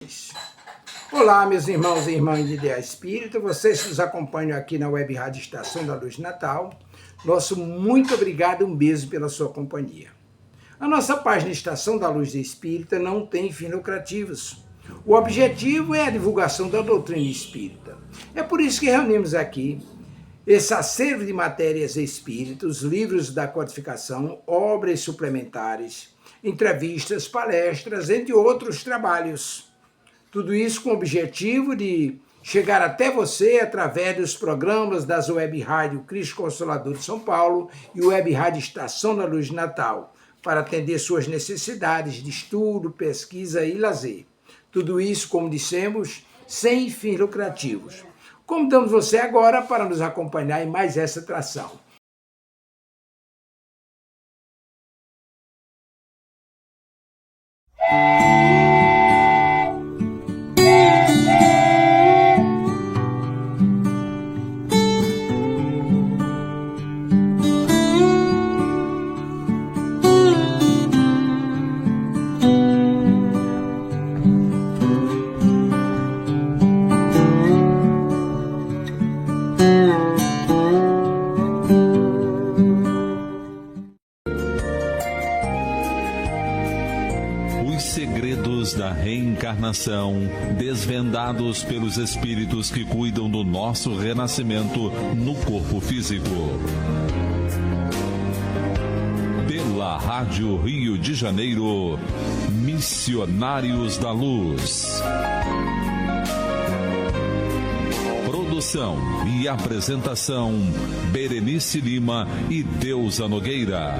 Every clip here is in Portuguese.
luz. Olá, meus irmãos e irmãs de Ideal Espírita, vocês que nos acompanham aqui na Web Rádio Estação da Luz Natal, nosso muito obrigado e um beijo pela sua companhia. A nossa página Estação da Luz Espírita não tem fins lucrativos. O objetivo é a divulgação da doutrina espírita. É por isso que reunimos aqui esse acervo de matérias espíritas, livros da codificação, obras suplementares, entrevistas, palestras, entre outros trabalhos. Tudo isso com o objetivo de chegar até você através dos programas das Web Rádio Cristo Consolador de São Paulo e Web Rádio Estação da Luz Natal, para atender suas necessidades de estudo, pesquisa e lazer. Tudo isso, como dissemos, sem fins lucrativos. Convidamos você agora para nos acompanhar em mais essa atração. Da reencarnação, desvendados pelos espíritos que cuidam do nosso renascimento no corpo físico. Pela Rádio Rio de Janeiro, Missionários da Luz. Produção e apresentação, Berenice Lima e Deusa Nogueira.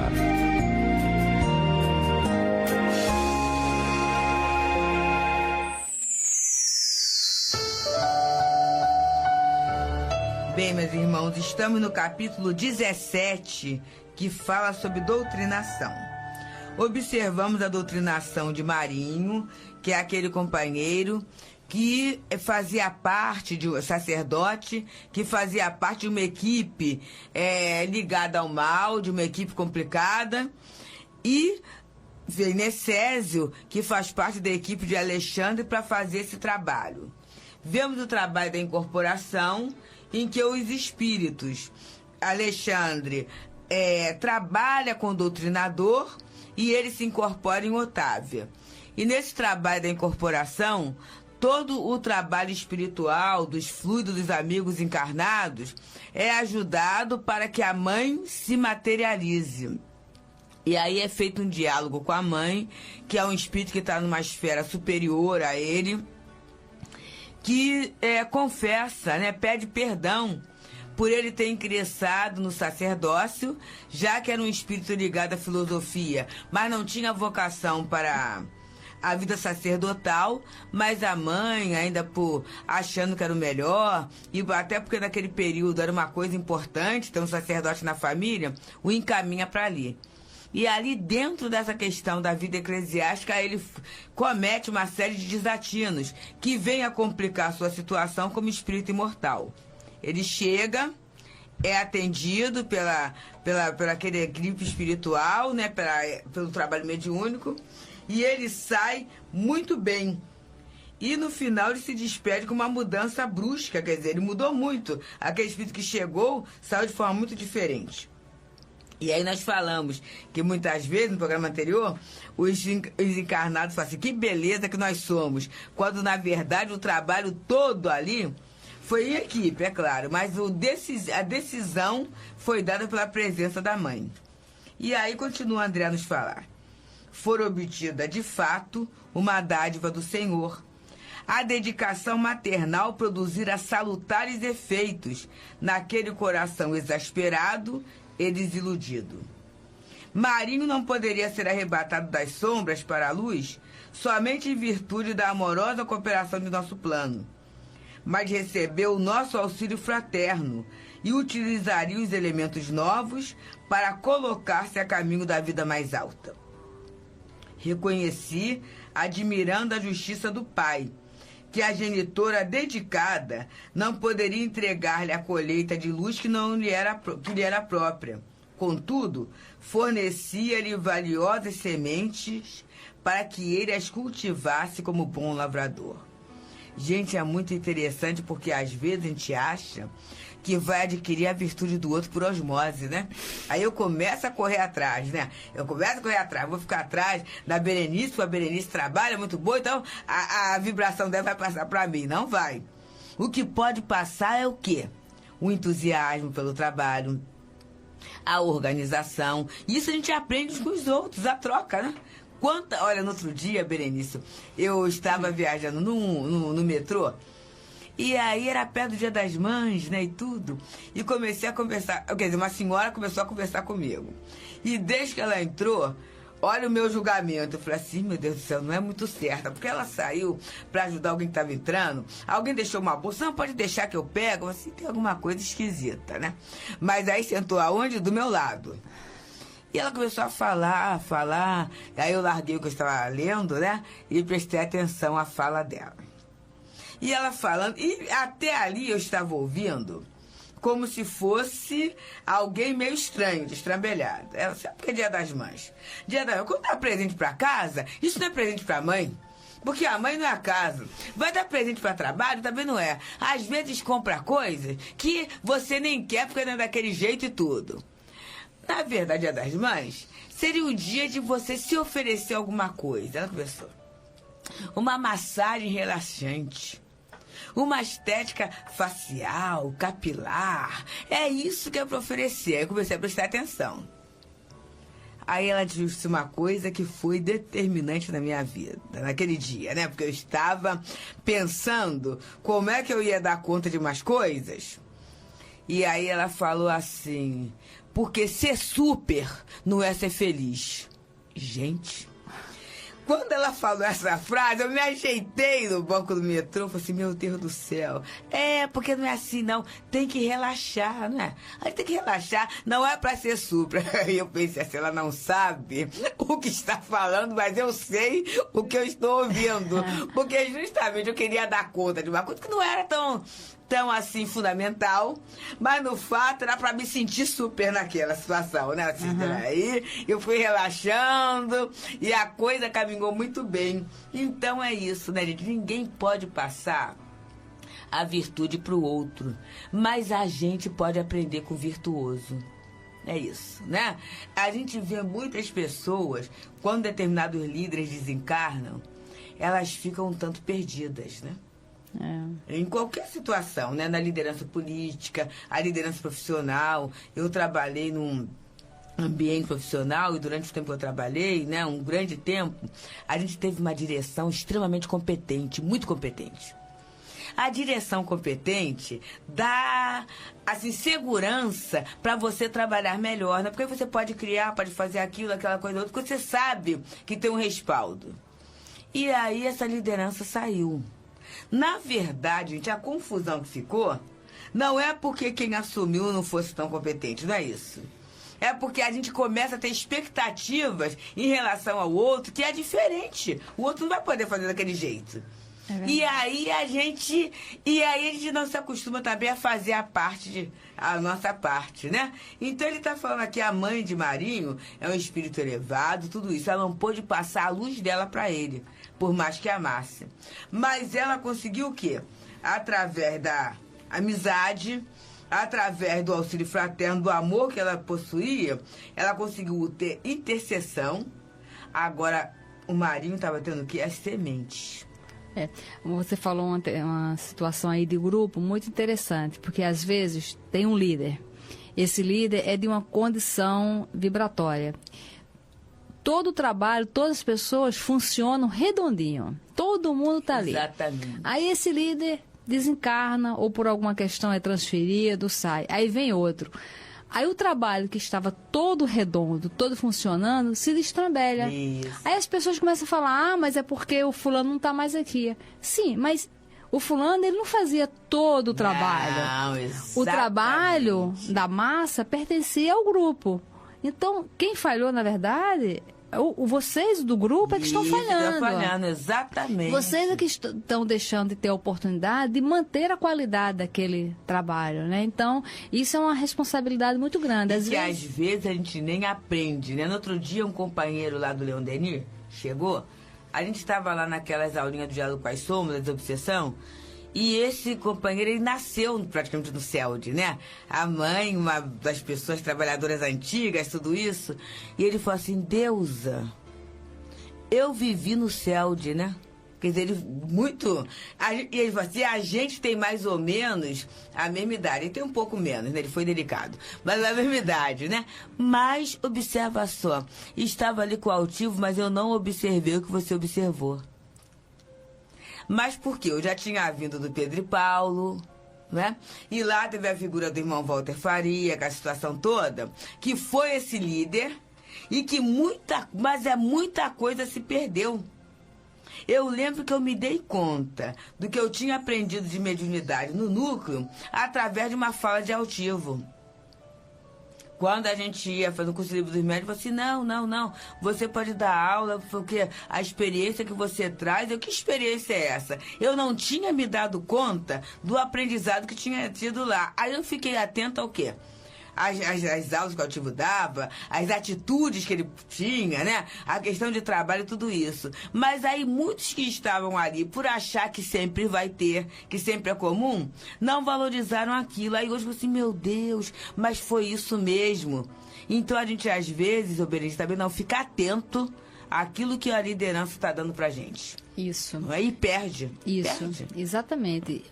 Bem, meus irmãos, estamos no capítulo 17, que fala sobre doutrinação. Observamos a doutrinação de Marinho, que é aquele companheiro que fazia parte de um sacerdote, que fazia parte de uma equipe ligada ao mal, de uma equipe complicada, e Necésio, que faz parte da equipe de Alexandre para fazer esse trabalho. Vemos o trabalho da incorporação, em que os espíritos, Alexandre, trabalha com o doutrinador e ele se incorpora em Otávia. E nesse trabalho da incorporação, todo o trabalho espiritual dos fluidos dos amigos encarnados é ajudado para que a mãe se materialize. E aí é feito um diálogo com a mãe, que é um espírito que está numa esfera superior a ele, que confessa, pede perdão por ele ter ingressado no sacerdócio, já que era um espírito ligado à filosofia, mas não tinha vocação para a vida sacerdotal, mas a mãe, ainda por achando que era o melhor, e até porque naquele período era uma coisa importante ter um sacerdote na família, o encaminha para ali. E ali, dentro dessa questão da vida eclesiástica, ele comete uma série de desatinos que vem a complicar a sua situação como espírito imortal. Ele chega, é atendido pela aquele equipe espiritual, pelo trabalho mediúnico, e ele sai muito bem. E no final ele se despede com uma mudança brusca, quer dizer, ele mudou muito. Aquele espírito que chegou saiu de forma muito diferente. E aí nós falamos que muitas vezes, no programa anterior, os encarnados falam assim, que beleza que nós somos, quando na verdade o trabalho todo ali foi em equipe, é claro, mas a decisão foi dada pela presença da mãe. E aí continua André a nos falar. For obtida de fato uma dádiva do Senhor. A dedicação maternal produzira salutares efeitos naquele coração exasperado e desiludido. Marinho não poderia ser arrebatado das sombras para a luz somente em virtude da amorosa cooperação de nosso plano, mas recebeu o nosso auxílio fraterno e utilizaria os elementos novos para colocar-se a caminho da vida mais alta. Reconheci, admirando a justiça do Pai, que a genitora dedicada não poderia entregar-lhe a colheita de luz que lhe era própria, contudo, fornecia-lhe valiosas sementes para que ele as cultivasse como bom lavrador. Gente, é muito interessante porque às vezes a gente acha que vai adquirir a virtude do outro por osmose, né? Aí eu começo a correr atrás, né? Vou ficar atrás da Berenice, porque a Berenice trabalha muito boa, então a vibração dela vai passar para mim. Não vai. O que pode passar é o quê? O entusiasmo pelo trabalho, a organização. Isso a gente aprende com os outros, a troca, né? Olha, no outro dia, Berenice, eu estava viajando no metrô, e aí era perto do Dia das Mães, né, e tudo, e comecei a conversar, quer dizer, uma senhora começou a conversar comigo, e desde que ela entrou, olha o meu julgamento, eu falei assim, meu Deus do céu, não é muito certa, porque ela saiu para ajudar alguém que estava entrando, alguém deixou uma bolsa, não, pode deixar que eu pego, assim, tem alguma coisa esquisita, né, mas aí sentou aonde? Do meu lado. E ela começou a falar, aí eu larguei o que eu estava lendo, né, e prestei atenção à fala dela. E ela falando, e até ali eu estava ouvindo como se fosse alguém meio estranho, destrambelhado. Ela sabe porque é Dia das Mães. Dia das Mães, quando dá presente para casa, isso não é presente para mãe. Porque a mãe não é a casa. Vai dar presente para trabalho, também não é. Às vezes compra coisas que você nem quer porque não é daquele jeito e tudo. Na verdade, Dia das Mães seria o dia de você se oferecer alguma coisa. Ela começou. Uma massagem relaxante. Uma estética facial, capilar. É isso que é para oferecer. Aí eu comecei a prestar atenção. Aí ela disse uma coisa que foi determinante na minha vida, naquele dia, né? Porque eu estava pensando como é que eu ia dar conta de umas coisas. E aí ela falou assim, porque ser super não é ser feliz. Gente, quando ela falou essa frase, eu me ajeitei no banco do metrô, falei assim, meu Deus do céu, porque não é assim não, tem que relaxar, não é? A gente tem que relaxar, não é pra ser super. Aí eu pensei assim, ela não sabe o que está falando, mas eu sei o que eu estou ouvindo, porque justamente eu queria dar conta de uma coisa que não era tão assim fundamental, mas no fato era para me sentir super naquela situação, né? Assim, aí eu fui relaxando e a coisa caminhou muito bem. Então é isso, né, gente? Ninguém pode passar a virtude para o outro, mas a gente pode aprender com o virtuoso. É isso, né? A gente vê muitas pessoas, quando determinados líderes desencarnam, elas ficam um tanto perdidas, né? Em qualquer situação, né? Na liderança política, a liderança profissional. Eu trabalhei num ambiente profissional e durante o tempo que eu trabalhei, né, um grande tempo, a gente teve uma direção extremamente competente, muito competente. A direção competente dá, assim, segurança para você trabalhar melhor, né? Porque você pode criar, pode fazer aquilo, aquela coisa outra, porque você sabe que tem um respaldo. E aí essa liderança saiu. Na verdade, gente, a confusão que ficou não é porque quem assumiu não fosse tão competente, não é isso. É porque a gente começa a ter expectativas em relação ao outro que é diferente. O outro não vai poder fazer daquele jeito. E aí a gente não se acostuma também a fazer a nossa parte, né? Então ele está falando aqui, a mãe de Marinho é um espírito elevado, tudo isso. Ela não pôde passar a luz dela para ele, por mais que amasse. Mas ela conseguiu o quê? Através da amizade, através do auxílio fraterno, do amor que ela possuía, ela conseguiu ter intercessão. Agora, o Marinho estava tendo o quê? As sementes. Você falou uma situação aí de grupo muito interessante, porque às vezes tem um líder. Esse líder é de uma condição vibratória. Todo o trabalho, todas as pessoas funcionam redondinho. Todo mundo está ali. Exatamente. Aí esse líder desencarna, ou por alguma questão é transferido, sai. Aí vem outro. Aí o trabalho que estava todo redondo, todo funcionando, se destrambelha. Isso. Aí as pessoas começam a falar, mas é porque o fulano não está mais aqui. Sim, mas o fulano, ele não fazia todo o trabalho. Não, exatamente. O trabalho da massa pertencia ao grupo. Então, quem falhou, na verdade, vocês do grupo é que estão falhando. Estão falhando, exatamente. Vocês é que estão deixando de ter a oportunidade de manter a qualidade daquele trabalho, né? Então, isso é uma responsabilidade muito grande. Às vezes a gente nem aprende, né? No outro dia, um companheiro lá do Leon Denis chegou, a gente estava lá naquelas aulinhas do Diálogo com as Sombras, da Desobsessão, e esse companheiro, ele nasceu praticamente no CELD, né? A mãe, uma das pessoas trabalhadoras antigas, tudo isso. E ele falou assim, Deusa, eu vivi no CELD, né? Quer dizer, e ele falou assim, a gente tem mais ou menos a mesma idade. Ele tem um pouco menos, né? Ele foi delicado. Mas a mesma idade, né? Mas, observa só, estava ali com o altivo, mas eu não observei o que você observou. Mas por quê? Eu já tinha vindo do Pedro e Paulo, né? E lá teve a figura do irmão Walter Faria, com a situação toda, que foi esse líder e que muita coisa se perdeu. Eu lembro que eu me dei conta do que eu tinha aprendido de mediunidade no núcleo através de uma fala de altivo. Quando a gente ia fazer o curso livre dos médios, eu falei assim, não, você pode dar aula, porque a experiência que você traz, que experiência é essa? Eu não tinha me dado conta do aprendizado que tinha tido lá. Aí eu fiquei atenta ao quê? As aulas que o altivo dava, as atitudes que ele tinha, né? A questão de trabalho, tudo isso. Mas aí muitos que estavam ali, por achar que sempre vai ter, que sempre é comum, não valorizaram aquilo. Aí hoje eu assim, meu Deus, mas foi isso mesmo. Então a gente às vezes, Berenice, também não fica atento àquilo que a liderança está dando pra gente. Isso. Aí perde. Isso, perde. Exatamente.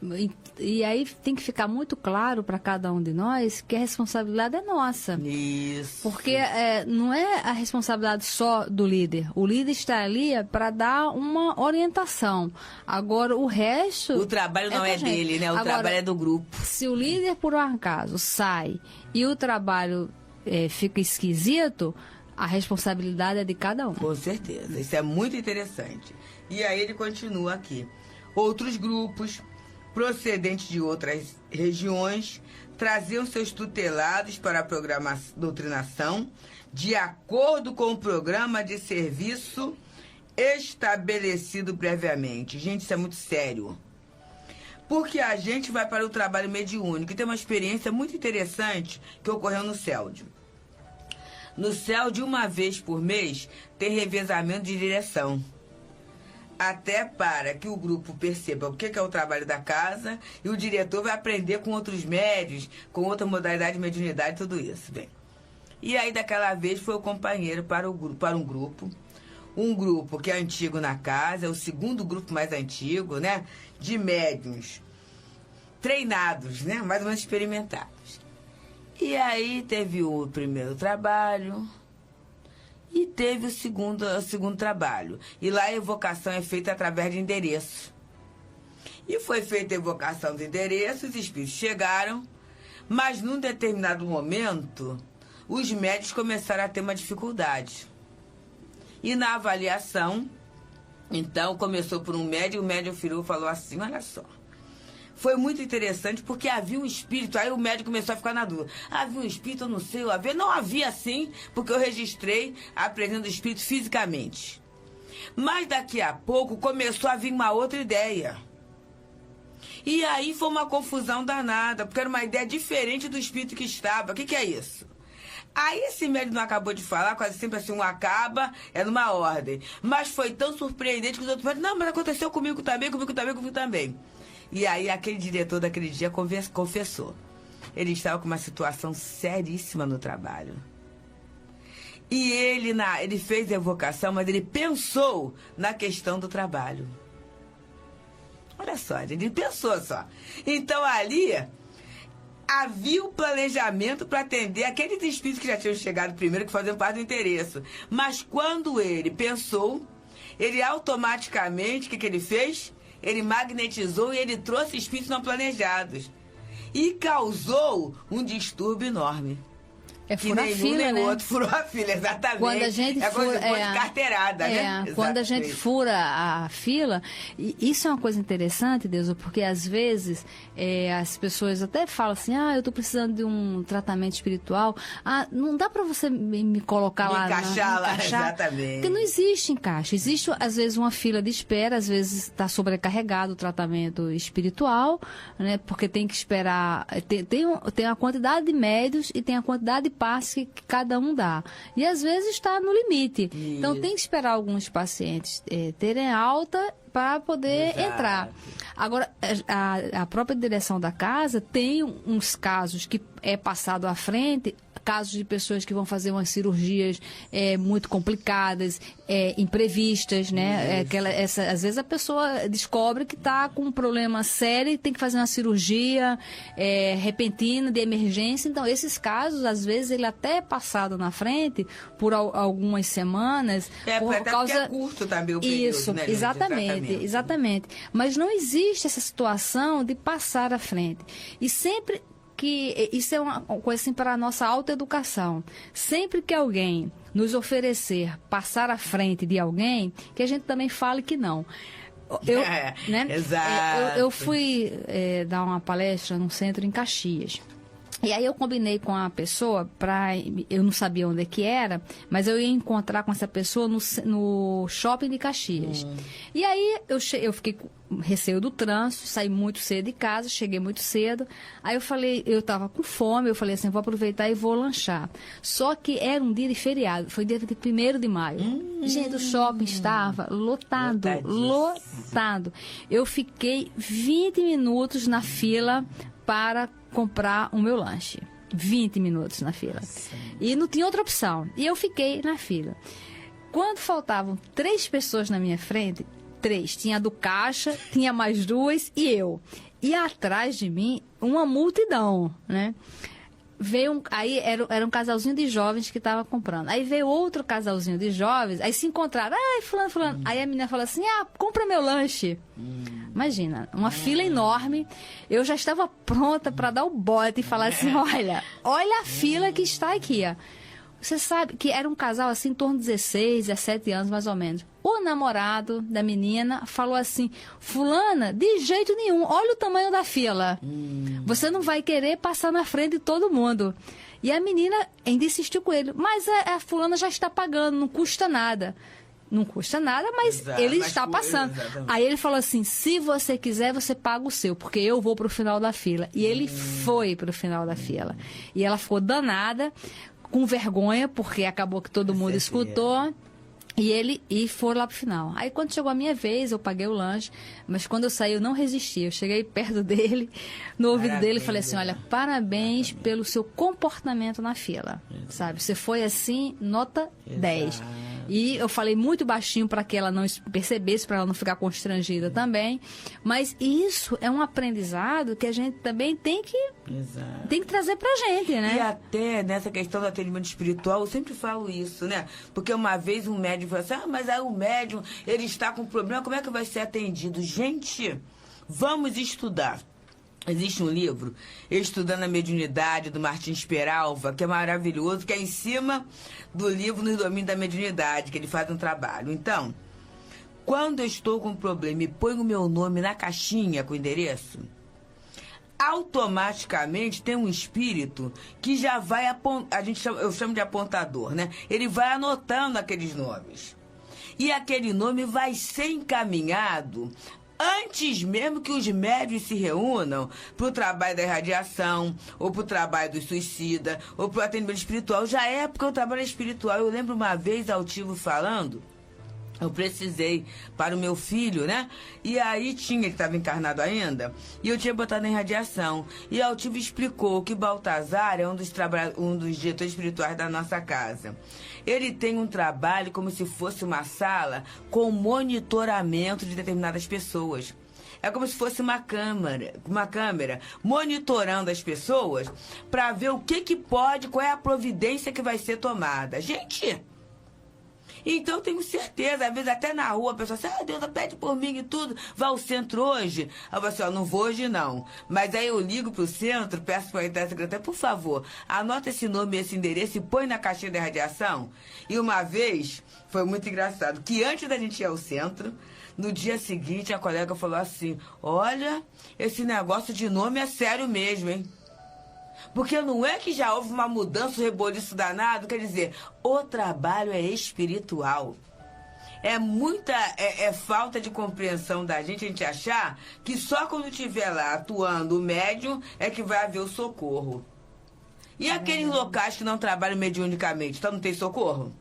E aí tem que ficar muito claro para cada um de nós que a responsabilidade é nossa. Isso. Porque não é a responsabilidade só do líder. O líder está ali para dar uma orientação. Agora, o resto... O trabalho não é dele, né? O trabalho é do grupo. Se o líder, por um acaso, sai e o trabalho fica esquisito, a responsabilidade é de cada um. Com certeza. Isso é muito interessante. E aí ele continua aqui. Outros grupos, procedentes de outras regiões, traziam seus tutelados para a doutrinação de acordo com o programa de serviço estabelecido previamente. Gente, isso é muito sério. Porque a gente vai para o trabalho mediúnico e tem uma experiência muito interessante que ocorreu no CELD. No CELD, uma vez por mês, tem revezamento de direção. Até para que o grupo perceba o que é o trabalho da casa e o diretor vai aprender com outros médios, com outra modalidade de mediunidade, tudo isso. Bem, e aí, daquela vez, foi o companheiro para um grupo que é antigo na casa, é o segundo grupo mais antigo, né? De médiuns treinados, né? Mais ou menos experimentados. E aí teve o primeiro trabalho e teve o segundo trabalho. E lá a evocação é feita através de endereço. E foi feita a evocação de endereço, os espíritos chegaram, mas num determinado momento, os médios começaram a ter uma dificuldade. E na avaliação, então, começou por um médium, o médium virou e falou assim, olha só. Foi muito interessante porque havia um espírito, aí o médico começou a ficar na dúvida. Havia um espírito, eu não sei, não havia sim, porque eu registrei a presença do espírito fisicamente. Mas daqui a pouco começou a vir uma outra ideia. E aí foi uma confusão danada, porque era uma ideia diferente do espírito que estava. O que é isso? Aí esse médico não acabou de falar, quase sempre assim, um acaba, é numa ordem. Mas foi tão surpreendente que os outros falaram, não, mas aconteceu comigo também. E aí aquele diretor daquele dia confessou. Ele estava com uma situação seríssima no trabalho. E ele fez a evocação, mas ele pensou na questão do trabalho. Olha só, ele pensou só. Então ali havia o planejamento para atender aqueles espíritos que já tinham chegado primeiro, que faziam parte do interesse. Mas quando ele pensou, ele automaticamente, o que ele fez? Ele magnetizou e ele trouxe espíritos não planejados. E causou um distúrbio enorme. É que furar nem fila, um nem né? o outro furou a fila, exatamente. Quando a gente coisa de carteirada, né? Quando a gente Exatamente. fura a fila, e isso é uma coisa interessante, Deus, porque às vezes as pessoas até falam assim, eu estou precisando de um tratamento espiritual, não dá para você me colocar lá. Encaixar lá, exatamente. Porque não existe encaixe, existe às vezes uma fila de espera, às vezes está sobrecarregado o tratamento espiritual, né? Porque tem que esperar, tem a quantidade de médios e tem a quantidade de passes que cada um dá. E às vezes está no limite. Isso. Então tem que esperar alguns pacientes terem alta para poder Exato. entrar. Agora, a própria direção da casa tem uns casos que é passado à frente, casos de pessoas que vão fazer umas cirurgias muito complicadas, imprevistas, né? Às vezes a pessoa descobre que está com um problema sério e tem que fazer uma cirurgia repentina, de emergência. Então, esses casos, às vezes, ele até é passado na frente por algumas semanas. Porque é curto também o período, isso, né, exatamente. Mas não existe essa situação de passar à frente. E sempre que isso é uma coisa assim para a nossa autoeducação. Sempre que alguém nos oferecer passar à frente de alguém, que a gente também fale que não. Exato. Eu fui dar uma palestra num centro em Caxias. E aí eu combinei com a pessoa, eu não sabia onde é que era, mas eu ia encontrar com essa pessoa no shopping de Caxias. E aí eu fiquei com receio do trânsito, saí muito cedo de casa, cheguei muito cedo. Aí eu estava com fome, eu falei assim, vou aproveitar e vou lanchar. Só que era um dia de feriado, foi dia de 1º de maio. Gente, o shopping estava lotado. Eu fiquei 20 minutos na fila para comprar o meu lanche. 20 minutos na fila. E não tinha outra opção. E eu fiquei na fila. Quando faltavam 3 pessoas na minha frente, 3. Tinha a do caixa, tinha mais 2 e eu. E atrás de mim, uma multidão, né? Aí era um casalzinho de jovens que estava comprando. Aí veio outro casalzinho de jovens, aí se encontraram. Ai, fulano. Aí a menina falou assim, compra meu lanche. Imagina, uma fila enorme. Eu já estava pronta para dar o bote e falar assim, olha a fila que está aqui, ó. Você sabe que era um casal assim, em torno de 16, 17 anos mais ou menos. O namorado da menina falou assim, fulana, de jeito nenhum, olha o tamanho da fila. Você não vai querer passar na frente de todo mundo. E a menina ainda insistiu com ele, mas a fulana já está pagando, não custa nada. Não custa nada, mas ele está passando. Exatamente. Aí ele falou assim, se você quiser, você paga o seu, porque eu vou para o final da fila. E ele foi para o final da fila. E ela ficou danada, com vergonha, porque acabou que todo mundo escutou. E foram lá pro final. Aí quando chegou a minha vez, eu paguei o lanche, mas quando eu saí eu não resisti. Eu cheguei perto dele, no ouvido dele e falei assim, olha, parabéns pelo seu comportamento na fila. Sabe? Você foi assim, nota 10. E eu falei muito baixinho para que ela não percebesse, para ela não ficar constrangida também. Mas isso é um aprendizado que a gente também tem que trazer pra gente, né? E até nessa questão do atendimento espiritual, eu sempre falo isso, né? Porque uma vez um médium falou assim, mas aí o médium, ele está com problema, como é que vai ser atendido? Gente, vamos estudar. Existe um livro, Estudando a Mediunidade, do Martins Peralva, que é maravilhoso, que é em cima do livro Nos Domínios da Mediunidade, que ele faz um trabalho. Então, quando eu estou com um problema e ponho o meu nome na caixinha com o endereço, automaticamente tem um espírito que já vai eu chamo de apontador, né? Ele vai anotando aqueles nomes. E aquele nome vai ser encaminhado antes mesmo que os médios se reúnam para o trabalho da irradiação, ou para o trabalho do suicida, ou para o atendimento espiritual. Já é porque o trabalho é espiritual. Eu lembro uma vez Altivo falando, eu precisei para o meu filho, né? E aí ele estava encarnado ainda, e eu tinha botado em radiação. E Altivo explicou que Baltazar é um dos diretores espirituais da nossa casa. Ele tem um trabalho como se fosse uma sala com monitoramento de determinadas pessoas. É como se fosse uma câmera monitorando as pessoas para ver o que pode, qual é a providência que vai ser tomada. Gente, Então, tenho certeza, às vezes até na rua, a pessoa assim, Deus, pede por mim e tudo, vai ao centro hoje? Aí eu falo assim, não vou hoje não. Mas aí eu ligo pro centro, peço para a secretária, por favor, anota esse nome e esse endereço e põe na caixinha de radiação. E uma vez, foi muito engraçado, que antes da gente ir ao centro, no dia seguinte, a colega falou assim, olha, esse negócio de nome é sério mesmo, hein? Porque não é que já houve uma mudança, um reboliço danado, quer dizer, o trabalho é espiritual. É muita falta de compreensão da gente, a gente achar que só quando estiver lá atuando o médium é que vai haver o socorro. E aqueles locais que não trabalham mediunicamente, então não tem socorro?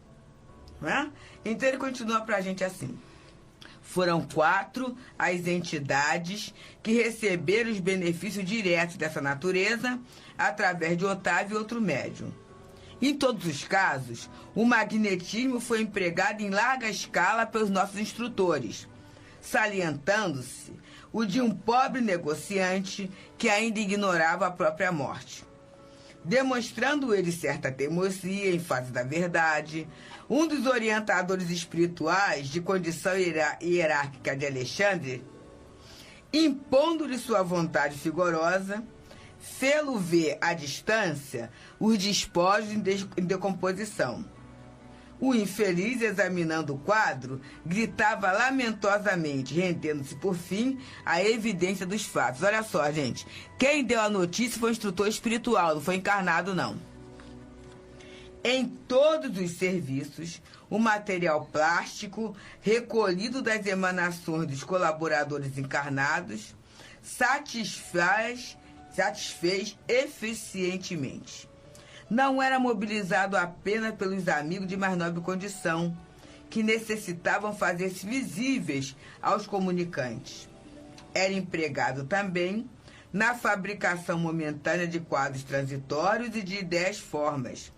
Né? Então ele continua pra gente assim. Foram 4 as entidades que receberam os benefícios diretos dessa natureza através de Otávio e outro médium. Em todos os casos, o magnetismo foi empregado em larga escala pelos nossos instrutores, salientando-se o de um pobre negociante que ainda ignorava a própria morte. Demonstrando ele certa teimosia em face da verdade, um dos orientadores espirituais de condição hierárquica de Alexandre, impondo-lhe sua vontade vigorosa, fê-lo ver à distância os despojos em decomposição. O infeliz, examinando o quadro, gritava lamentosamente, rendendo-se, por fim, à evidência dos fatos. Olha só, gente, quem deu a notícia foi o instrutor espiritual, não foi encarnado, não. Em todos os serviços, o material plástico, recolhido das emanações dos colaboradores encarnados, satisfez eficientemente. Não era mobilizado apenas pelos amigos de mais nobre condição, que necessitavam fazer-se visíveis aos comunicantes. Era empregado também na fabricação momentânea de quadros transitórios e de 10 formas,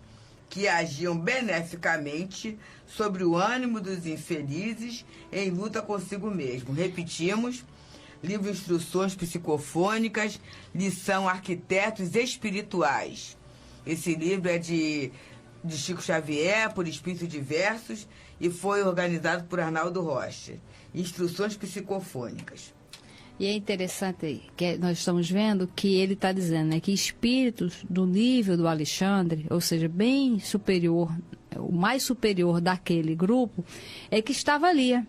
que agiam beneficamente sobre o ânimo dos infelizes em luta consigo mesmo. Repetimos, livro Instruções Psicofônicas, lição Arquitetos Espirituais. Esse livro é de Chico Xavier, por espíritos diversos, e foi organizado por Arnaldo Rocha. Instruções Psicofônicas. E é interessante que nós estamos vendo que ele está dizendo, né, que espíritos do nível do Alexandre, ou seja, bem superior, o mais superior daquele grupo, é que estava ali,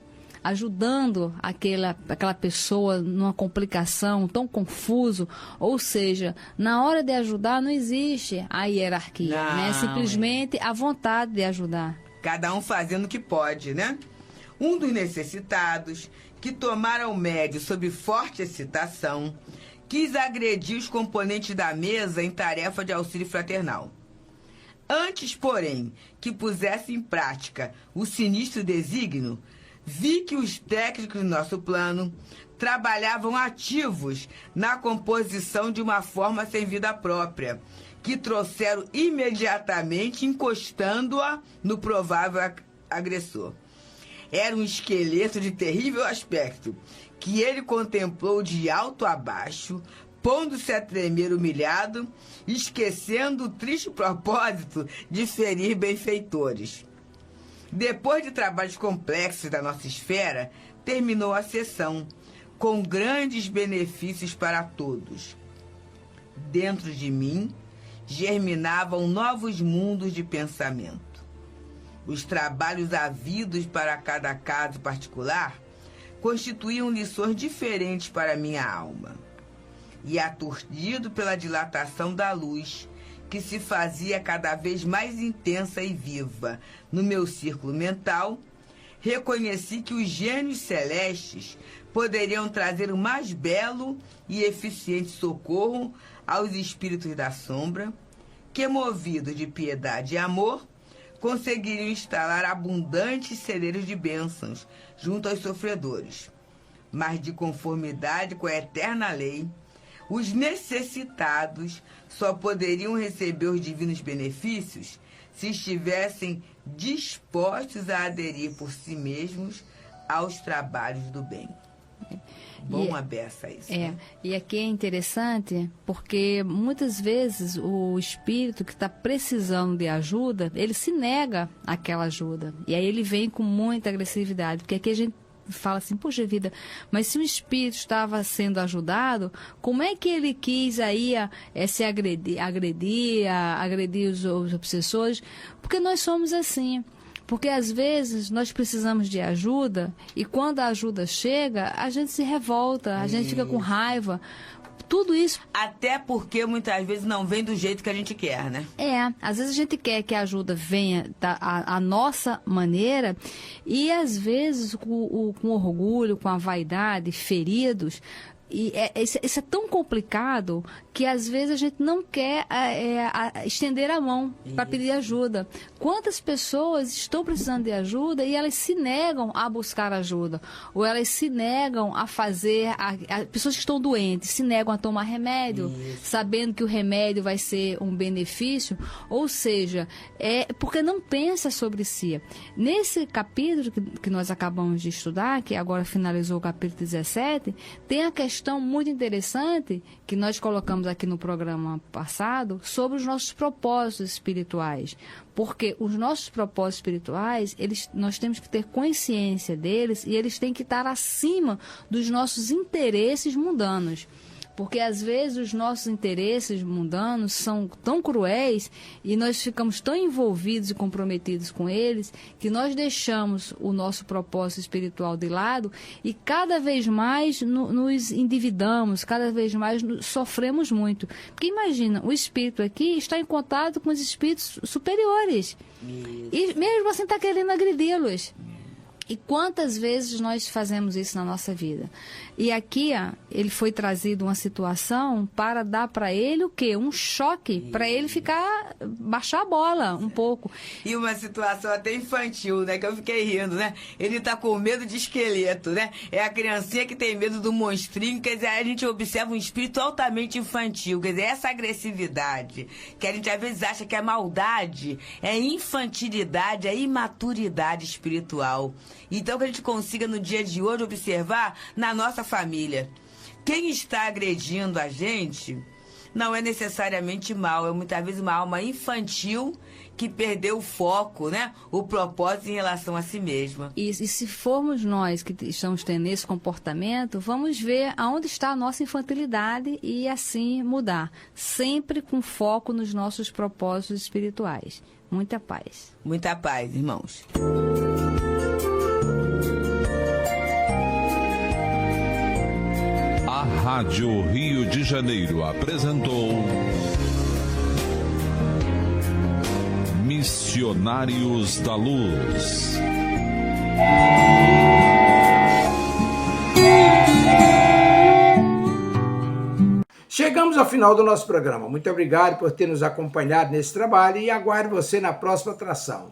ajudando aquela pessoa numa complicação tão confuso, ou seja, na hora de ajudar não existe a hierarquia, né? Simplesmente a vontade de ajudar. Cada um fazendo o que pode, né? Um dos necessitados, que tomara o médio sob forte excitação, quis agredir os componentes da mesa em tarefa de auxílio fraternal. Antes, porém, que pusesse em prática o sinistro desígnio, vi que os técnicos do nosso plano trabalhavam ativos na composição de uma forma sem vida própria, que trouxeram imediatamente encostando-a no provável agressor. Era um esqueleto de terrível aspecto, que ele contemplou de alto a baixo, pondo-se a tremer humilhado, esquecendo o triste propósito de ferir benfeitores. Depois de trabalhos complexos da nossa esfera, terminou a sessão, com grandes benefícios para todos. Dentro de mim, germinavam novos mundos de pensamento. Os trabalhos havidos para cada caso particular constituíam lições diferentes para minha alma. E aturdido pela dilatação da luz, que se fazia cada vez mais intensa e viva no meu círculo mental, reconheci que os gênios celestes poderiam trazer o mais belo e eficiente socorro aos espíritos da sombra, que, movidos de piedade e amor, conseguiriam instalar abundantes celeiros de bênçãos junto aos sofredores. Mas, de conformidade com a eterna lei, os necessitados só poderiam receber os divinos benefícios se estivessem dispostos a aderir por si mesmos aos trabalhos do bem. Bom a beça isso. E aqui é interessante porque muitas vezes o espírito que está precisando de ajuda, ele se nega àquela ajuda. E aí ele vem com muita agressividade, porque aqui a gente fala assim, poxa vida, mas se o espírito estava sendo ajudado, como é que ele quis aí se agredir os obsessores? Porque nós somos assim. Porque às vezes nós precisamos de ajuda e quando a ajuda chega, a gente se revolta, a gente fica com raiva. Tudo isso. Até porque muitas vezes não vem do jeito que a gente quer, né? Às vezes a gente quer que a ajuda venha a nossa maneira e às vezes com orgulho, com a vaidade, feridos. E isso é tão complicado que às vezes a gente não quer estender a mão para pedir ajuda. Quantas pessoas estão precisando de ajuda e elas se negam a buscar ajuda? Ou elas se negam a fazer... pessoas que estão doentes se negam a tomar remédio, sabendo que o remédio vai ser um benefício. Ou seja, porque não pensa sobre si. Nesse capítulo que nós acabamos de estudar, que agora finalizou o capítulo 17, tem a questão muito interessante que nós colocamos aqui no programa passado sobre os nossos propósitos espirituais. Porque os nossos propósitos espirituais, nós temos que ter consciência deles e eles têm que estar acima dos nossos interesses mundanos. Porque às vezes os nossos interesses mundanos são tão cruéis e nós ficamos tão envolvidos e comprometidos com eles que nós deixamos o nosso propósito espiritual de lado e cada vez mais nos endividamos, cada vez mais sofremos muito. Porque imagina, o espírito aqui está em contato com os espíritos superiores. E mesmo assim está querendo agredi-los. E quantas vezes nós fazemos isso na nossa vida? E aqui, ele foi trazido uma situação para dar para ele o quê? Um choque, para ele baixar a bola um pouco. E uma situação até infantil, né? Que eu fiquei rindo, né? Ele tá com medo de esqueleto, né? É a criancinha que tem medo do monstrinho, quer dizer, aí a gente observa um espírito altamente infantil, quer dizer, essa agressividade, que a gente às vezes acha que é maldade, é infantilidade, é imaturidade espiritual. Então, que a gente consiga, no dia de hoje, observar na nossa família. Quem está agredindo a gente não é necessariamente mal, é muitas vezes uma alma infantil que perdeu o foco, né? O propósito em relação a si mesma. E se formos nós que estamos tendo esse comportamento, vamos ver aonde está a nossa infantilidade e assim mudar. Sempre com foco nos nossos propósitos espirituais. Muita paz. Muita paz, irmãos. A Rádio Rio de Janeiro apresentou Missionários da Luz. Chegamos ao final do nosso programa. Muito obrigado por ter nos acompanhado nesse trabalho e aguardo você na próxima atração.